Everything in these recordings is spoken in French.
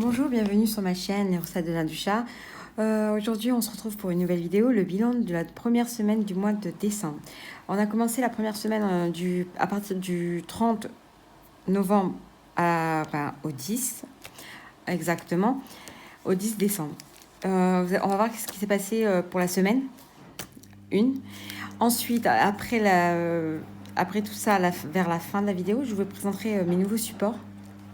Bonjour, bienvenue sur ma chaîne Les Recettes de Naducha. Aujourd'hui, on se retrouve pour une nouvelle vidéo, le bilan de la première semaine du mois de décembre. On a commencé la première semaine à partir du 30 novembre au 10, exactement, au 10 décembre. On va voir ce qui s'est passé pour la semaine 1. Ensuite, après tout ça, vers la fin de la vidéo, je vous présenterai mes nouveaux supports.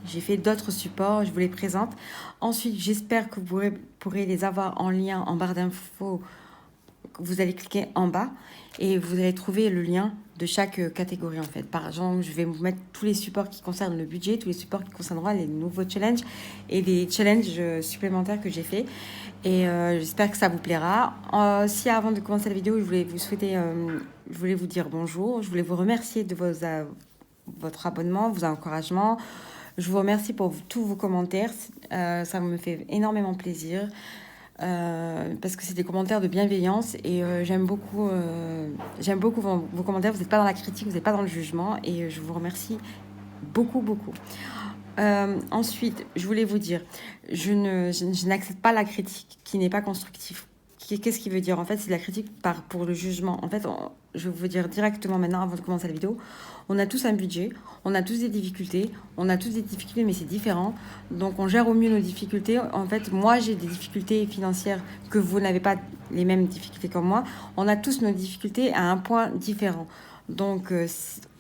J'ai fait d'autres supports, je vous les présente. Ensuite, j'espère que vous pourrez les avoir en lien en barre d'infos. Vous allez cliquer en bas et vous allez trouver le lien de chaque catégorie en fait. Par exemple, je vais vous mettre tous les supports qui concernent le budget, tous les supports qui concerneront les nouveaux challenges et les challenges supplémentaires que j'ai fait. Et j'espère que ça vous plaira. Si avant de commencer la vidéo, je voulais vous dire bonjour. Je voulais vous remercier de votre abonnement, vos encouragements. Je vous remercie pour tous vos commentaires. Ça me fait énormément plaisir parce que c'est des commentaires de bienveillance et j'aime beaucoup vos commentaires. Vous n'êtes pas dans la critique, vous n'êtes pas dans le jugement et je vous remercie beaucoup. Ensuite, je voulais vous dire, je n'accepte pas la critique qui n'est pas constructive. Qu'est-ce qui veut dire? En fait, c'est de la critique pour le jugement. En fait, je vais vous dire directement maintenant, avant de commencer la vidéo, on a tous un budget, on a tous des difficultés, mais c'est différent. Donc, on gère au mieux nos difficultés. En fait, moi, j'ai des difficultés financières que vous n'avez pas les mêmes difficultés que moi. On a tous nos difficultés à un point différent. Donc,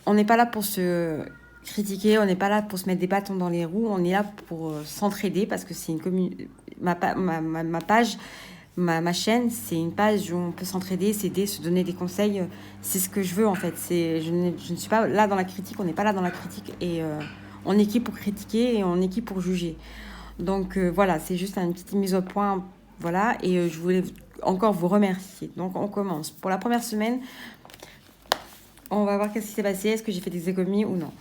on n'est pas là pour se critiquer, on n'est pas là pour se mettre des bâtons dans les roues, on est là pour s'entraider parce que c'est une communauté. Ma page... Ma chaîne, c'est une page où on peut s'entraider, s'aider, se donner des conseils. C'est ce que je veux en fait. Je ne suis pas là dans la critique, on n'est pas là dans la critique. Et on est qui pour critiquer et on est qui pour juger. Donc voilà, c'est juste une petite mise au point. Voilà, et je voulais encore vous remercier. Donc on commence. Pour la première semaine, on va voir qu'est-ce qui s'est passé. Est-ce que j'ai fait des économies ou non?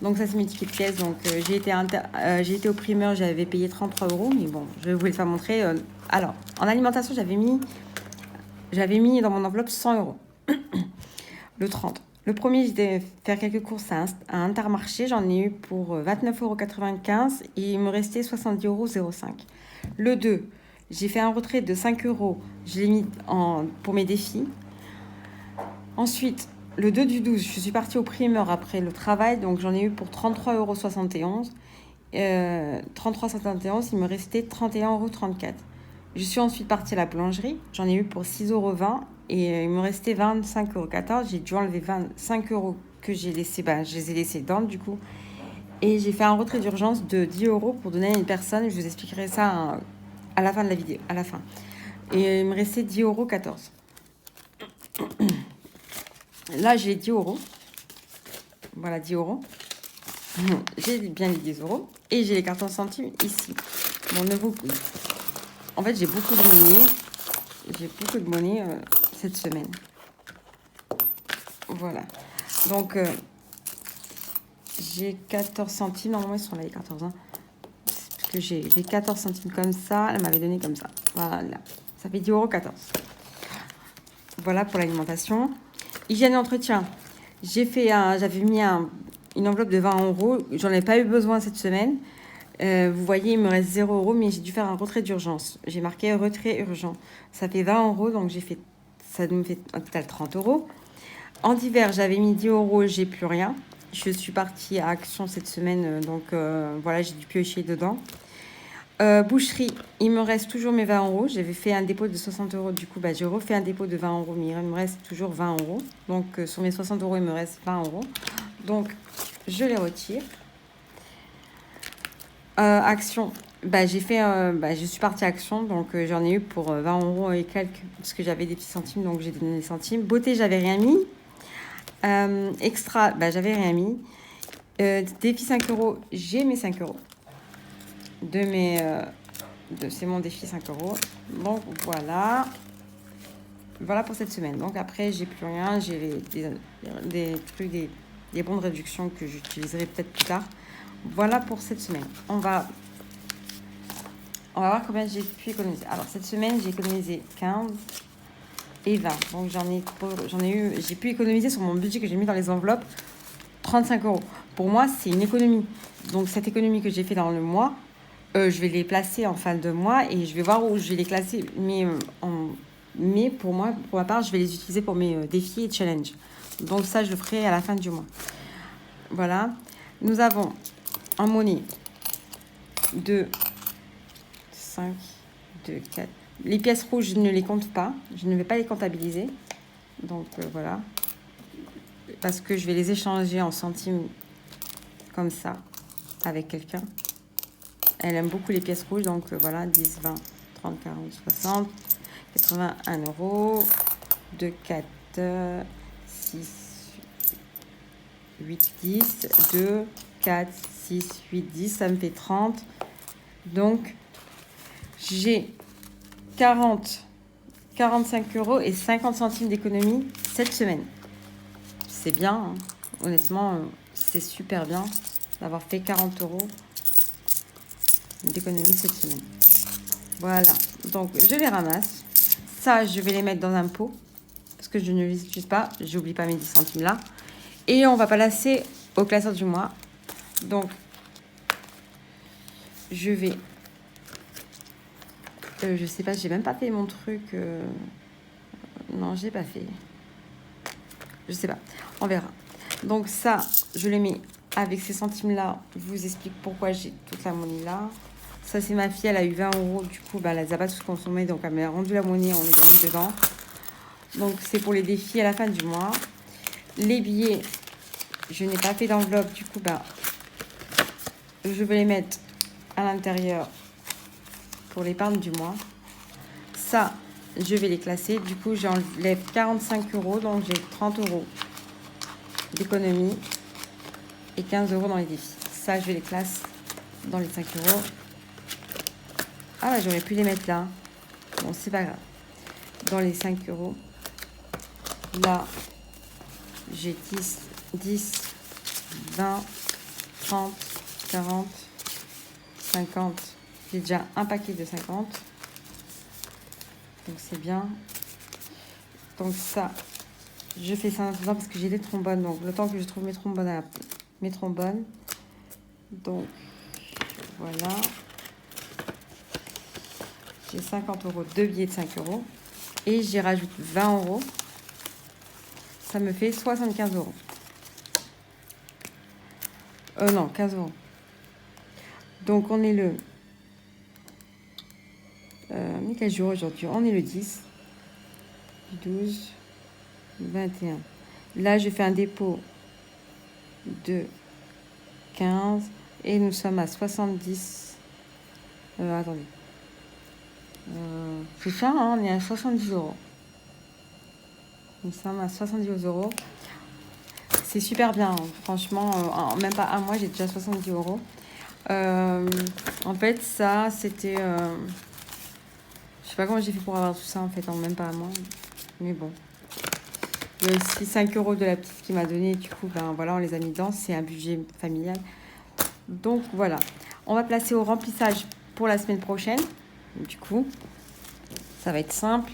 Donc ça c'est mes tickets de pièces. Donc j'ai été au primeur, j'avais payé 33 €, mais bon, je vais vous les faire montrer. Alors, en alimentation, j'avais mis dans mon enveloppe 100 €. Le 30. Le premier, j'étais faire quelques courses à Intermarché. J'en ai eu pour 29,95 € et il me restait 70,05 €. Le 2, j'ai fait un retrait de 5 €. Je l'ai mis pour mes défis. Ensuite, le 2 du 12, je suis partie au primeur après le travail. Donc, j'en ai eu pour 33,71 €. 33,71 €, il me restait 31,34 €. Je suis ensuite partie à la boulangerie. J'en ai eu pour 6,20 € et il me restait 25,14 €. J'ai dû enlever 25 € que j'ai laissé. Je les ai laissés dedans du coup. Et j'ai fait un retrait d'urgence de 10 € pour donner à une personne. Je vous expliquerai ça à la fin de la vidéo. À la fin. Et il me restait 10,14 €. Là, j'ai 10 €. Voilà, 10 €. J'ai bien les 10 €. Et j'ai les cartons centimes ici. Bon, en fait, j'ai beaucoup de monnaie cette semaine. Voilà. Donc, j'ai 14 centimes. Normalement, ils sont là, les 14. Parce que j'ai les 14 centimes comme ça. Elle m'avait donné comme ça. Voilà. Ça fait 10,14 €. Voilà pour l'alimentation. Hygiène et entretien. J'avais mis une enveloppe de 20 €. J'en ai pas eu besoin cette semaine. Vous voyez, il me reste 0 €, mais j'ai dû faire un retrait d'urgence. J'ai marqué retrait urgent. Ça fait 20 €, donc ça me fait un total 30 €. En divers, j'avais mis 10 €, j'ai plus rien. Je suis partie à Action cette semaine, donc voilà, j'ai dû piocher dedans. Boucherie, il me reste toujours mes 20 €. J'avais fait un dépôt de 60 €, du coup, j'ai refait un dépôt de 20 €, mais il me reste toujours 20 €. Donc, sur mes 60 €, il me reste 20 €. Donc, je les retire. Action, je suis partie à Action, donc j'en ai eu pour 20 € et quelques, parce que j'avais des petits centimes, donc j'ai donné des centimes. Beauté, j'avais rien mis. Extra, j'avais rien mis. Défi 5 €, j'ai mes 5 €. C'est mon défi 5 €. Donc voilà. Voilà pour cette semaine. Donc après, j'ai plus rien. J'ai des trucs, des bons de réduction que j'utiliserai peut-être plus tard. Voilà pour cette semaine. On va voir combien j'ai pu économiser. Alors, cette semaine, j'ai économisé 15 et 20. Donc, j'ai pu économiser sur mon budget que j'ai mis dans les enveloppes 35 €. Pour moi, c'est une économie. Donc, cette économie que j'ai fait dans le mois, Je vais les placer en fin de mois et je vais voir où je vais les classer. Mais pour moi, pour ma part, je vais les utiliser pour mes défis et challenges. Donc ça, je le ferai à la fin du mois. Voilà. Nous avons en monnaie 2, 5, 2, 4. Les pièces rouges, je ne les compte pas. Je ne vais pas les comptabiliser. Donc voilà. Parce que je vais les échanger en centimes comme ça avec quelqu'un. Elle aime beaucoup les pièces rouges. Donc voilà, 10, 20, 30, 40, 60, 81 euros. 2, 4, 6, 8, 10. 2, 4, 6, 8, 10. Ça me fait 30. Donc, j'ai 40, 45 euros et 50 centimes d'économie cette semaine. C'est bien, hein. Honnêtement, c'est super bien d'avoir fait 40 euros d'économie cette semaine. Voilà, donc je les ramasse. Ça, je vais les mettre dans un pot parce que je ne les utilise pas. J'oublie pas mes 10 centimes là. Et on va placer au classeur du mois. Donc, je vais... je sais pas, j'ai même pas fait mon truc. Non, j'ai pas fait. Je sais pas, on verra. Donc ça, je le mets avec ces centimes-là. Je vous explique pourquoi j'ai toute la monnaie là. Ça, c'est ma fille, elle a eu 20 euros. Du coup, elle les a pas tous consommés. Donc, elle m'a rendu la monnaie, on les a mis dedans. Donc, c'est pour les défis à la fin du mois. Les billets, je n'ai pas fait d'enveloppe. Du coup, je vais les mettre à l'intérieur pour l'épargne du mois. Ça, je vais les classer. Du coup, j'enlève 45 euros. Donc, j'ai 30 euros d'économie et 15 euros dans les défis. Ça, je vais les classer dans les 5 euros. Ah ouais, j'aurais pu les mettre là. Bon, c'est pas grave. Dans les 5 euros. Là, j'ai 10, 20, 30, 40, 50. J'ai déjà un paquet de 50. Donc, c'est bien. Donc, ça, je fais ça maintenant parce que j'ai des trombones. Donc, le temps que je trouve mes trombones. Donc, voilà. J'ai 50 euros, 2 billets de 5 euros. Et j'y rajoute 20 euros. Ça me fait 75 euros. Non, 15 euros. Donc, on est le... quel jour aujourd'hui? On est le 10, 12, 21. Là, je fais un dépôt de 15. Et nous sommes à 70. Attendez. C'est ça, hein, on est à 70 euros. Nous sommes à 70 euros. C'est super bien, hein. Franchement, en même pas un mois, j'ai déjà 70 euros. En fait, ça, c'était... je sais pas comment j'ai fait pour avoir tout ça, en fait, en même pas un mois. Mais bon. Il y a aussi 5 euros de la petite qui m'a donné. Du coup, voilà, on les a mis dedans. C'est un budget familial. Donc, voilà. On va placer au remplissage pour la semaine prochaine. Du coup, ça va être simple.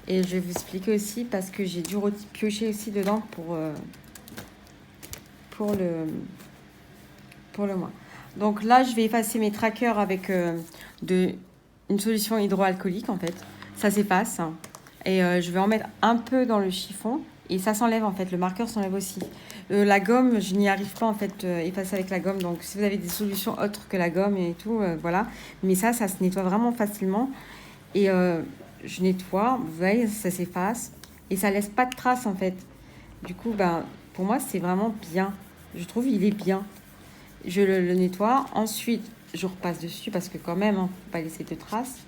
Et je vais vous expliquer aussi parce que j'ai dû piocher aussi dedans pour le mois. Donc là, je vais effacer mes trackers avec une solution hydroalcoolique en fait. Ça s'efface. Hein. Et je vais en mettre un peu dans le chiffon. Et ça s'enlève en fait. Le marqueur s'enlève aussi. La gomme, je n'y arrive pas en fait, effacer avec la gomme. Donc si vous avez des solutions autres que la gomme et tout, voilà. Mais ça se nettoie vraiment facilement. Et je nettoie, vous voyez, ça s'efface. Et ça laisse pas de traces en fait. Du coup, pour moi, c'est vraiment bien. Je trouve il est bien. Je le nettoie. Ensuite, je repasse dessus parce que quand même, hein, faut pas laisser de traces.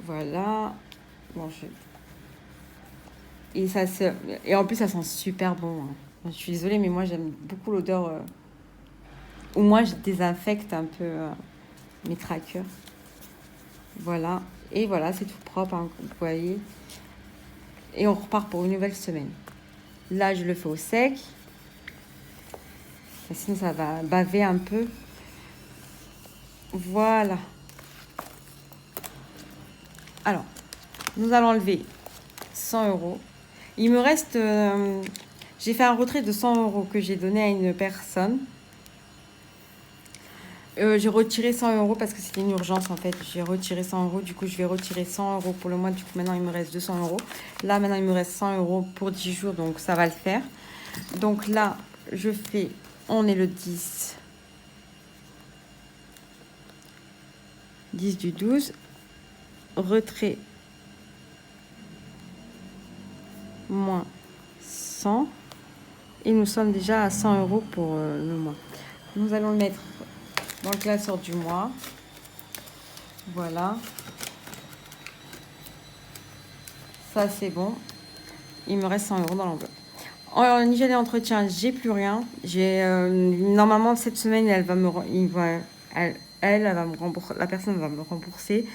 Voilà. Bon, et en plus, ça sent super bon. Hein. Je suis désolée, mais moi, j'aime beaucoup l'odeur. Ou moi, je désinfecte un peu mes trackers. Voilà. Et voilà, c'est tout propre, hein, vous voyez. Et on repart pour une nouvelle semaine. Là, je le fais au sec. Sinon, ça va baver un peu. Voilà. Alors, nous allons enlever 100 euros. Il me reste... j'ai fait un retrait de 100 euros que j'ai donné à une personne. J'ai retiré 100 euros parce que c'était une urgence en fait. J'ai retiré 100 euros. Du coup, je vais retirer 100 euros pour le mois. Du coup, maintenant, il me reste 200 euros. Là, maintenant, il me reste 100 euros pour 10 jours. Donc, ça va le faire. Donc là, je fais... On est le 10. 10 du 12. Retrait. Moins 100. Et nous sommes déjà à 100 euros pour le mois. Nous allons le mettre dans le classeur du mois. Voilà. Ça, c'est bon. Il me reste 100 euros dans l'enveloppe. En hygiène et entretien, j'ai plus rien. Normalement, cette semaine, elle va me rembourser. La personne va me rembourser.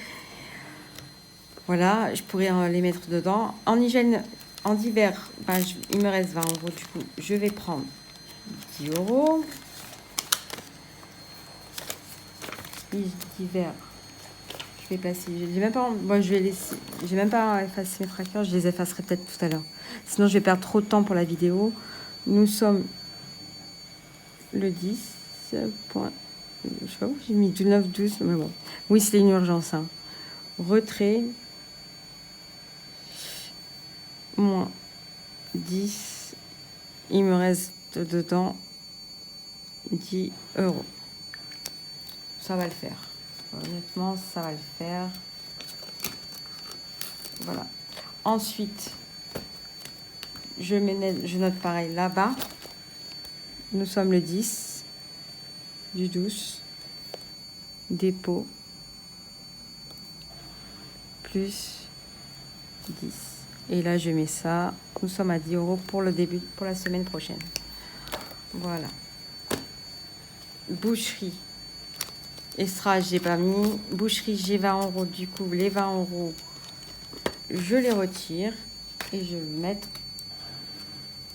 Voilà, je pourrais les mettre dedans. En hygiène, en divers, il me reste 20 euros. Du coup, je vais prendre 10 euros. Divers. Je vais placer. J'ai même pas. Bon, je vais laisser. J'ai même pas effacé mes trackers. Je les effacerai peut-être tout à l'heure. Sinon, je vais perdre trop de temps pour la vidéo. Nous sommes le 10. Je sais pas où j'ai mis du 9, 12. Mais bon. Oui, c'était une urgence. Hein. Retrait. Moins 10. Il me reste dedans 10 euros. Ça va le faire. Honnêtement, ça va le faire. Voilà. Ensuite, je note pareil là-bas. Nous sommes le 10 du 12. Dépôt. Plus 10. Et là, je mets ça. Nous sommes à 10 euros pour le début, pour la semaine prochaine. Voilà. Boucherie. Estrage, j'ai pas mis. Boucherie, j'ai 20 euros. Du coup, les 20 euros, je les retire. Et je vais le mettre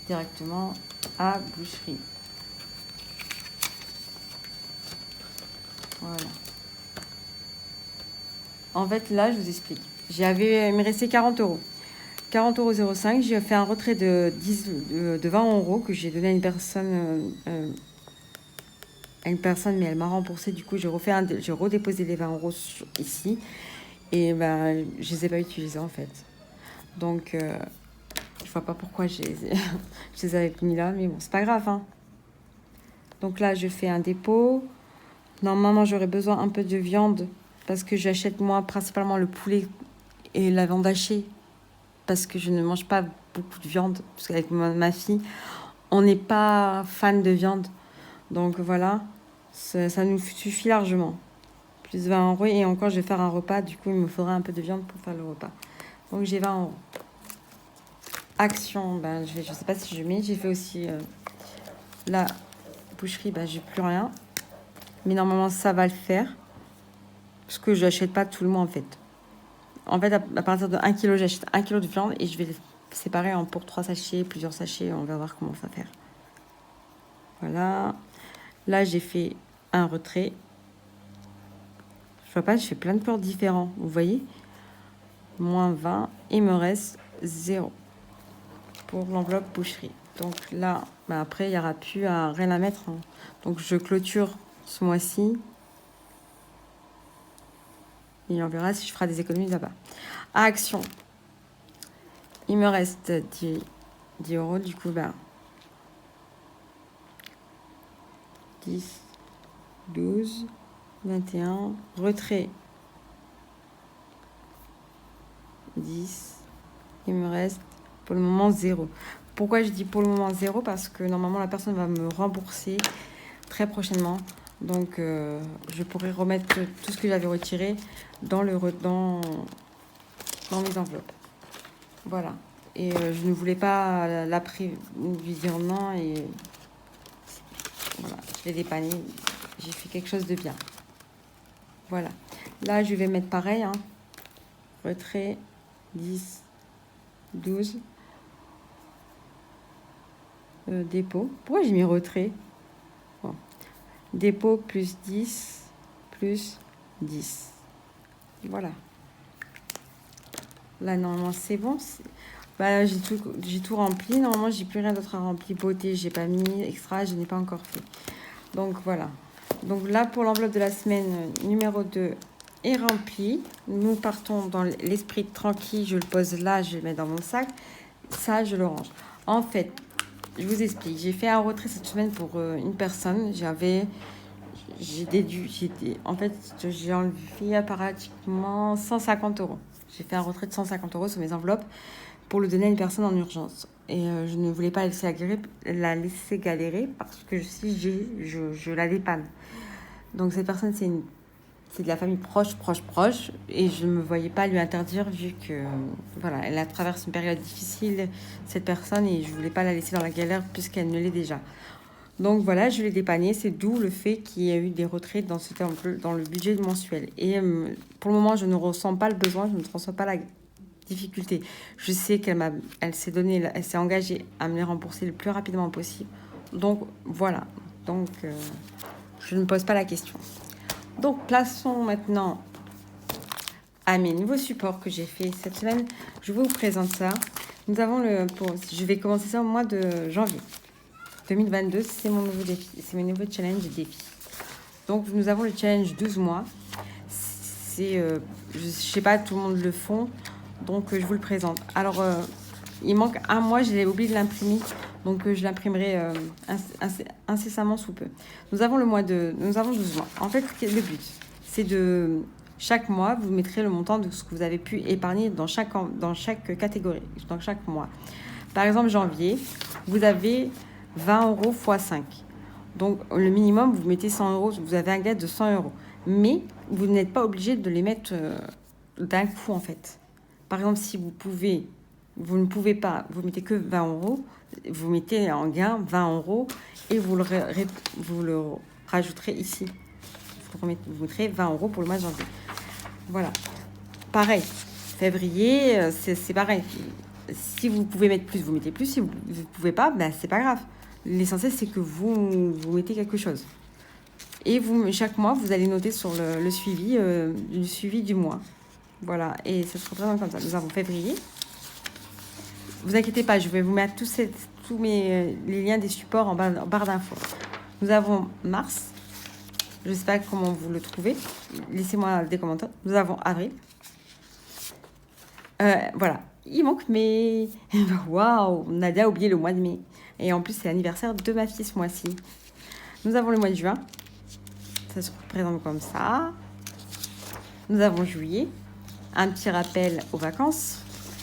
directement à boucherie. Voilà. En fait, là, je vous explique. Il me restait 40 euros. 40,05 €. J'ai fait un retrait de 20 euros que j'ai donné à une personne, mais elle m'a remboursé. Du coup, j'ai redéposé les 20 euros ici. Et ben, je les ai pas utilisés en fait. Donc, je vois pas pourquoi je les avais mis là. Mais bon, c'est pas grave. Hein. Donc là, je fais un dépôt. Normalement, j'aurais besoin un peu de viande parce que j'achète moi principalement le poulet et la viande hachée parce que je ne mange pas beaucoup de viande parce qu'avec ma fille, on n'est pas fan de viande. Donc voilà, ça nous suffit largement. Plus 20 euros et encore, je vais faire un repas. Du coup, il me faudra un peu de viande pour faire le repas. Donc j'ai 20 euros. Action, je sais pas si je mets. J'ai fait aussi la boucherie, j'ai plus rien. Mais normalement, ça va le faire. Parce que je n'achète pas tout le mois, en fait. En fait, à partir de 1 kg, j'achète 1 kg de viande et je vais les séparer pour 3 sachets, plusieurs sachets. On va voir comment ça va faire. Voilà. Là, j'ai fait un retrait. Je vois pas, je fais plein de ports différents. Vous voyez ? Moins 20. Il me reste 0 pour l'enveloppe boucherie. Donc là, après, il n'y aura plus rien à mettre. Hein. Donc, je clôture ce mois-ci. Et on verra si je ferai des économies là-bas. À Action, il me reste 10 euros. Du coup, 10, 12, 21. Retrait, 10. Il me reste pour le moment 0. Pourquoi je dis pour le moment 0 ? Parce que normalement, la personne va me rembourser très prochainement. Donc, je pourrais remettre tout ce que j'avais retiré dans mes enveloppes. Voilà. Et je ne voulais pas lui dire non. Et voilà, je l'ai dépanné. J'ai fait quelque chose de bien. Voilà. Là, je vais mettre pareil. Hein. Retrait, 10, 12. Dépôt. Pourquoi j'ai mis retrait ? Bon. Dépôt plus 10, plus 10. Voilà. Là, normalement, c'est bon. J'ai tout rempli. Normalement, j'ai plus rien d'autre à remplir. Beauté, j'ai pas mis. Extra, je n'ai pas encore fait. Donc, voilà. Donc là, pour l'enveloppe de la semaine numéro 2 est remplie. Nous partons dans l'esprit tranquille. Je le pose là, je le mets dans mon sac. Ça, je le range. En fait, je vous explique. J'ai fait un retrait cette semaine pour une personne. En fait, j'ai enlevé pratiquement 150 euros. J'ai fait un retrait de 150 euros sur mes enveloppes pour le donner à une personne en urgence. Et je ne voulais pas la laisser galérer parce que si je la dépanne. Donc cette personne, c'est de la famille proche. Et je ne me voyais pas lui interdire vu que voilà, elle traverse une période difficile, cette personne, et je ne voulais pas la laisser dans la galère puisqu'elle ne l'est déjà. Donc voilà, je l'ai dépanné. C'est d'où le fait qu'il y a eu des retraits dans le budget mensuel. Et pour le moment, je ne ressens pas le besoin, je ne ressens pas la difficulté. Je sais elle s'est engagée à me les rembourser le plus rapidement possible. Donc voilà. Donc je ne me pose pas la question. Donc plaçons maintenant à mes nouveaux supports que j'ai fait cette semaine. Je vous présente ça. Nous avons je vais commencer ça au mois de janvier 2022. C'est mon nouveau défi, c'est mon nouveau challenge défi. Donc nous avons le challenge 12 mois. Je sais pas, tout le monde le font. Donc je vous le présente. Alors il manque un mois, j'ai oublié de l'imprimer. Donc je l'imprimerai incessamment sous peu. Nous avons 12 mois. En fait, le but, c'est de chaque mois, vous mettrez le montant de ce que vous avez pu épargner dans chaque catégorie, dans chaque mois. Par exemple, janvier, vous avez 20 euros x 5. Donc le minimum, vous mettez 100 euros, vous avez un gain de 100 euros. Mais vous n'êtes pas obligé de les mettre d'un coup en fait. Par exemple, si vous ne pouvez pas, vous mettez que 20 euros, vous mettez en gain 20 euros et vous le rajouterez ici. Vous mettrez 20 euros pour le mois de janvier. Voilà. Pareil, février, c'est pareil. Si vous pouvez mettre plus, vous mettez plus. Si vous ne pouvez pas, ben, c'est pas grave. L'essentiel, c'est que vous mettez quelque chose. Et chaque mois, vous allez noter sur le suivi du mois. Voilà, et ça se représente comme ça. Nous avons février. Vous inquiétez pas, je vais vous mettre tous les liens des supports en barre d'infos. Nous avons mars. Je ne sais pas comment vous le trouvez. Laissez-moi des commentaires. Nous avons avril. Voilà. Il manque mai. Waouh, Nadia a oublié le mois de mai. Et en plus, c'est l'anniversaire de ma fille ce mois-ci. Nous avons le mois de juin. Ça se représente comme ça. Nous avons juillet. Un petit rappel aux vacances.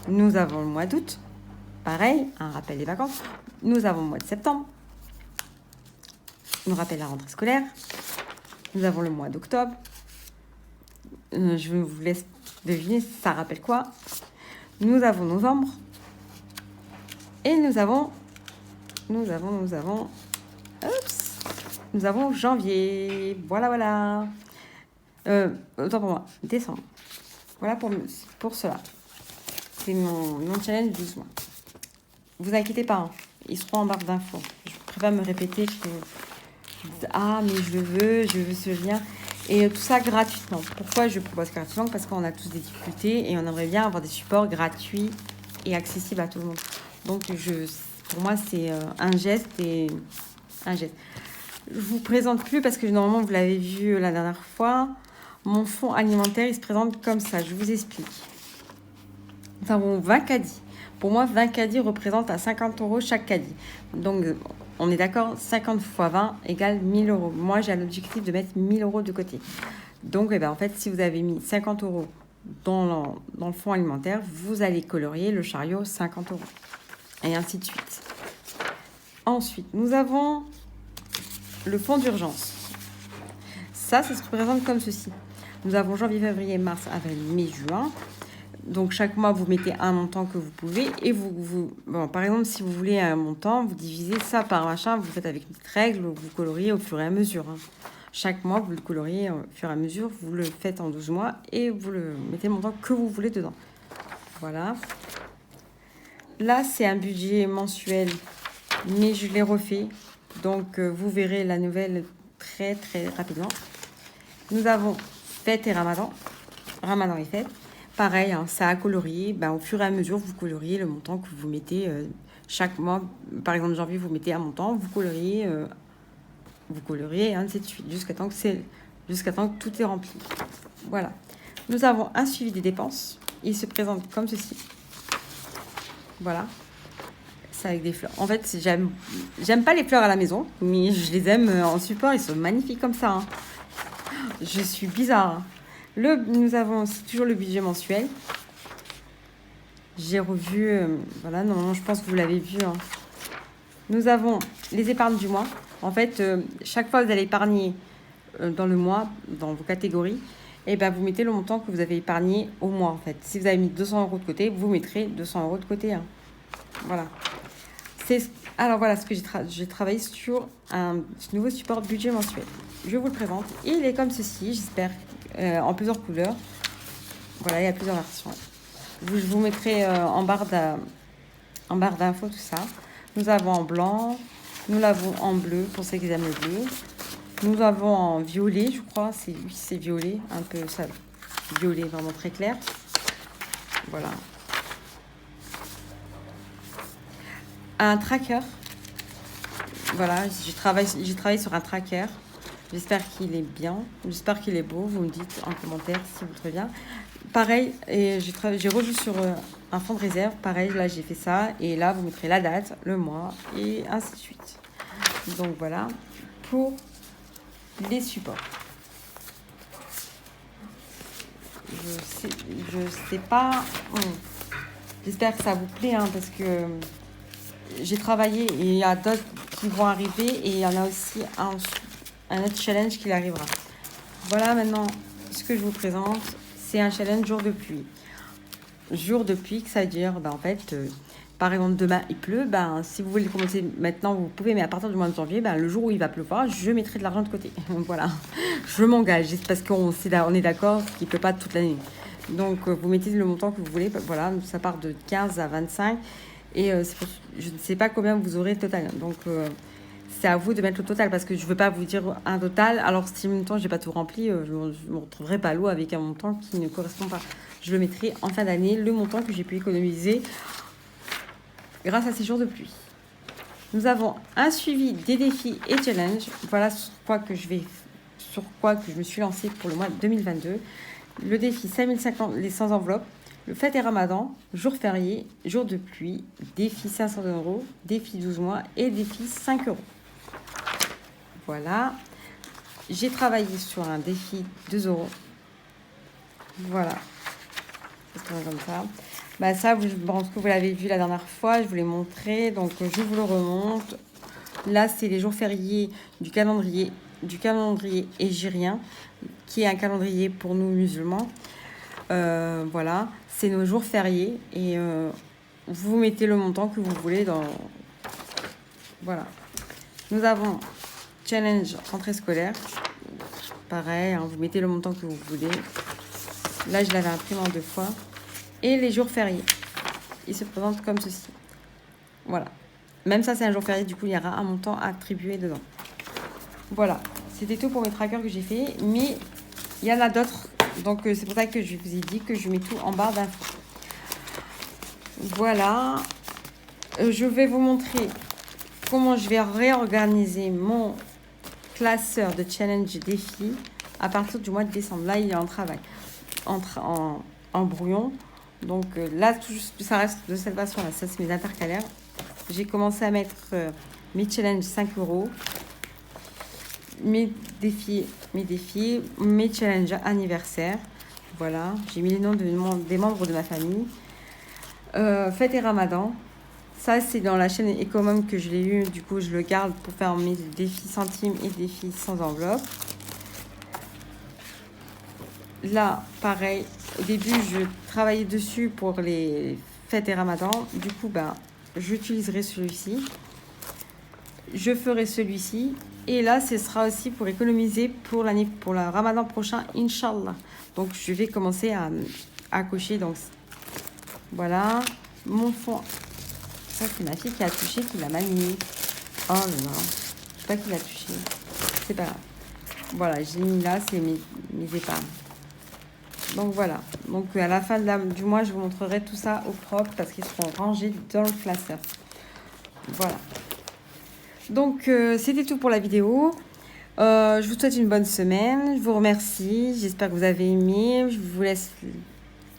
Nous avons le mois d'août. Pareil, un rappel des vacances. Nous avons le mois de septembre. Nous rappelle la rentrée scolaire. Nous avons le mois d'octobre. Je vous laisse deviner, ça rappelle quoi. Nous avons novembre. Et nous avons janvier. Voilà. Autant pour moi, décembre. Voilà pour cela. C'est mon challenge 12 mois. Vous inquiétez pas, hein, ils seront en barre d'infos. Je préfère me répéter que mais je veux ce lien. Et tout ça gratuitement. Pourquoi je propose gratuitement? Parce qu'on a tous des difficultés et on aimerait bien avoir des supports gratuits et accessibles à tout le monde. Donc pour moi, c'est un geste. Je vous présente plus parce que normalement, vous l'avez vu la dernière fois. Mon fonds alimentaire, il se présente comme ça. Je vous explique. Nous avons 20 caddies. Pour moi, 20 caddies représentent à 50 euros chaque caddie. Donc, on est d'accord, 50 x 20 égale 1000 euros. Moi, j'ai l'objectif de mettre 1000 euros de côté. Donc, en fait, si vous avez mis 50 euros dans le fonds alimentaire, vous allez colorier le chariot 50 euros. Et ainsi de suite. Ensuite, nous avons le fonds d'urgence. Ça se représente comme ceci. Nous avons janvier, février, mars, avril, mai, juin. Donc, chaque mois, vous mettez un montant que vous pouvez. Et par exemple, si vous voulez un montant, vous divisez ça par machin. Vous faites avec une petite règle, vous coloriez au fur et à mesure. Hein. Chaque mois, vous le coloriez au fur et à mesure. Vous le faites en 12 mois et vous le mettez le montant que vous voulez dedans. Voilà. Là, c'est un budget mensuel, mais je l'ai refait. Donc, vous verrez la nouvelle très, très rapidement. Nous avons fête et Ramadan. Ramadan et fête. Pareil, hein, ça a colorié. Au fur et à mesure, vous coloriez le montant que vous mettez chaque mois. Par exemple, janvier, vous mettez un montant, vous coloriez vous coloriez et ainsi de suite, jusqu'à temps que tout est rempli. Voilà. Nous avons un suivi des dépenses. Il se présente comme ceci. Voilà. C'est avec des fleurs. En fait, j'aime pas les fleurs à la maison, mais je les aime en support. Ils sont magnifiques comme ça. Hein. Je suis bizarre. Nous avons aussi toujours le budget mensuel. J'ai revu, voilà, non, je pense que vous l'avez vu. Hein. Nous avons les épargnes du mois. En fait, chaque fois que vous allez épargner dans le mois, dans vos catégories, et ben vous mettez le montant que vous avez épargné au mois, en fait. Si vous avez mis 200 € de côté, vous mettrez 200 € de côté. Hein. Voilà. Alors voilà ce que j'ai travaillé sur un nouveau support budget mensuel. Je vous le présente. Il est comme ceci, j'espère, en plusieurs couleurs. Voilà, il y a plusieurs versions. Je vous mettrai en barre d'infos tout ça. Nous avons en blanc, nous l'avons en bleu pour ceux qui aiment le bleu. Nous avons en violet, je crois, c'est violet, un peu ça, violet vraiment très clair. Voilà. Un tracker. Voilà, j'ai travaillé sur un tracker. J'espère qu'il est bien, j'espère qu'il est beau. Vous me dites en commentaire si vous trouvez bien. Pareil, et j'ai revu sur un fond de réserve. Pareil, là j'ai fait ça. Et là, vous mettrez la date, le mois et ainsi de suite. Donc voilà, pour les supports. Je sais pas. J'espère que ça vous plaît, hein, parce que j'ai travaillé et il y a d'autres qui vont arriver. Et il y en a aussi un autre challenge qui arrivera. Voilà maintenant ce que je vous présente. C'est un challenge jour de pluie. Jour de pluie, que ça veut dire, en fait, par exemple, demain il pleut. Si vous voulez commencer maintenant, vous pouvez, mais à partir du mois de janvier, le jour où il va pleuvoir, je mettrai de l'argent de côté. Voilà, je m'engage, parce qu'on est d'accord qu'il ne pleut pas toute l'année. Donc, vous mettez le montant que vous voulez. Voilà, ça part de 15 à 25. Et je ne sais pas combien vous aurez total. Donc, c'est à vous de mettre le total, parce que je ne veux pas vous dire un total. Alors, si en même temps, je n'ai pas tout rempli, je ne me retrouverai pas à l'eau avec un montant qui ne correspond pas. Je le mettrai en fin d'année, le montant que j'ai pu économiser grâce à ces jours de pluie. Nous avons un suivi des défis et challenges. Voilà sur quoi que je me suis lancée pour le mois de 2022. Le défi 5050, les 100 enveloppes. Le fête et ramadan, jour férié, jour de pluie, défi 500 €, défi 12 mois et défi 5 €. Voilà. J'ai travaillé sur un défi 2 €. Voilà. Comme ça. Ça, je pense que vous l'avez vu la dernière fois, je vous l'ai montré, donc je vous le remonte. Là, c'est les jours fériés du calendrier hégirien, qui est un calendrier pour nous musulmans. Voilà, c'est nos jours fériés et vous mettez le montant que vous voulez dans... Voilà. Nous avons challenge rentrée scolaire. Pareil, hein, vous mettez le montant que vous voulez. Là, je l'avais imprimé en 2 fois. Et les jours fériés. Ils se présentent comme ceci. Voilà. Même ça, c'est un jour férié. Du coup, il y aura un montant attribué dedans. Voilà. C'était tout pour mes trackers que j'ai fait. Mais il y en a d'autres. Donc, c'est pour ça que je vous ai dit que je mets tout en barre d'infos. Voilà. Je vais vous montrer comment je vais réorganiser mon classeur de challenge défi à partir du mois de décembre. Là, il est en travail. En brouillon. Donc là, ça reste de cette façon-là. Ça, c'est mes intercalaires. J'ai commencé à mettre mes challenges 5 €, mes défis, mes challenges anniversaires. Voilà, j'ai mis les noms des membres de ma famille. Fête et ramadan. Ça, c'est dans la chaîne Ecomom que je l'ai eu. Du coup, je le garde pour faire mes défis centimes et défis sans enveloppe. Là, pareil, au début, je travaillais dessus pour les fêtes et ramadan. Du coup, j'utiliserai celui-ci. Je ferai celui-ci. Et là, ce sera aussi pour économiser pour le ramadan prochain, Inch'Allah. Donc, je vais commencer à cocher. Donc, voilà. Mon fond. Ça, c'est ma fille qui a touché, qui l'a mal mis. Oh là là. Je sais pas qui l'a touché. C'est pas grave. Voilà, j'ai mis là, c'est mes épargnes. Donc voilà, donc à la fin du mois, je vous montrerai tout ça au propre parce qu'ils seront rangés dans le classeur. Voilà. Donc c'était tout pour la vidéo. Je vous souhaite une bonne semaine. Je vous remercie. J'espère que vous avez aimé. Je vous laisse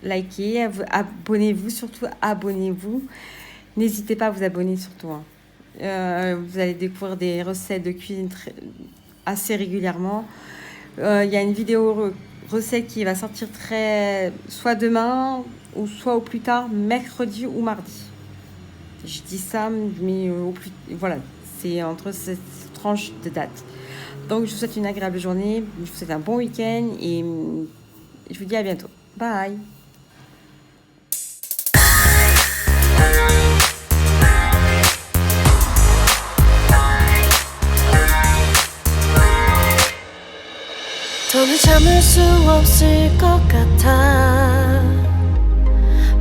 liker. Abonnez-vous, surtout abonnez-vous. N'hésitez pas à vous abonner surtout. Hein. Vous allez découvrir des recettes de cuisine assez régulièrement. Il y a une vidéo recette qui va sortir soit demain ou soit au plus tard mercredi ou mardi. Je dis ça, mais voilà, c'est entre cette tranche de date. Donc je vous souhaite une agréable journée, je vous souhaite un bon week-end et je vous dis à bientôt. Bye. 더는 참을 수 없을 것 같아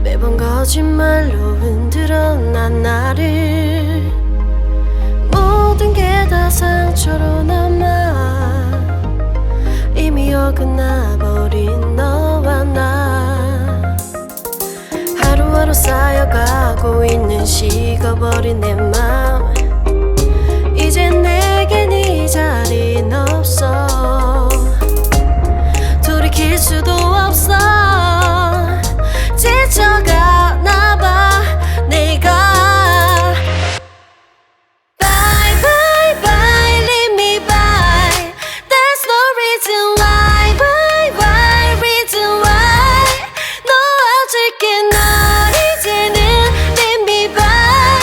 매번 거짓말로 흔들어 난 나를 모든 게 다 상처로 남아 이미 어긋나버린 너와 나 하루하루 쌓여가고 있는 식어버린 내 맘 이젠 내겐 이 자리는 없어 돌이킬 수도 없어 지쳐가나봐 내가 Bye bye bye leave me by There's no reason why Bye bye reason why 놓아줄게 널 이제는 leave me by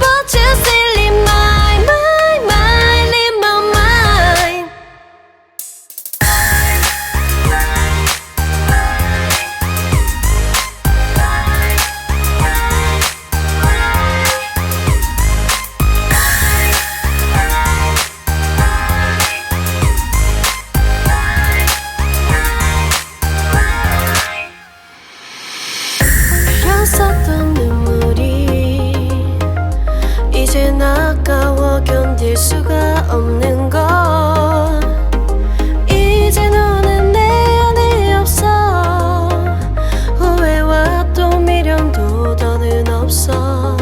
But you still in my leave my mind 흘렸었던 눈물이 이젠 아까워 견딜 수가 없는 것 이제 너는 내 안에 없어 후회와 또 미련도 더는 없어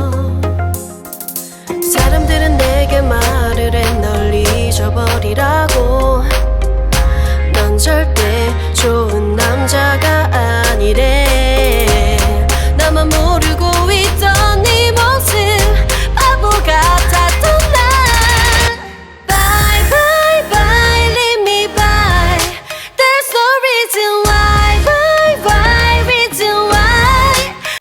사람들은 내게 말을 해 널 잊어버리라고 넌 절대 좋은 남자가 아니래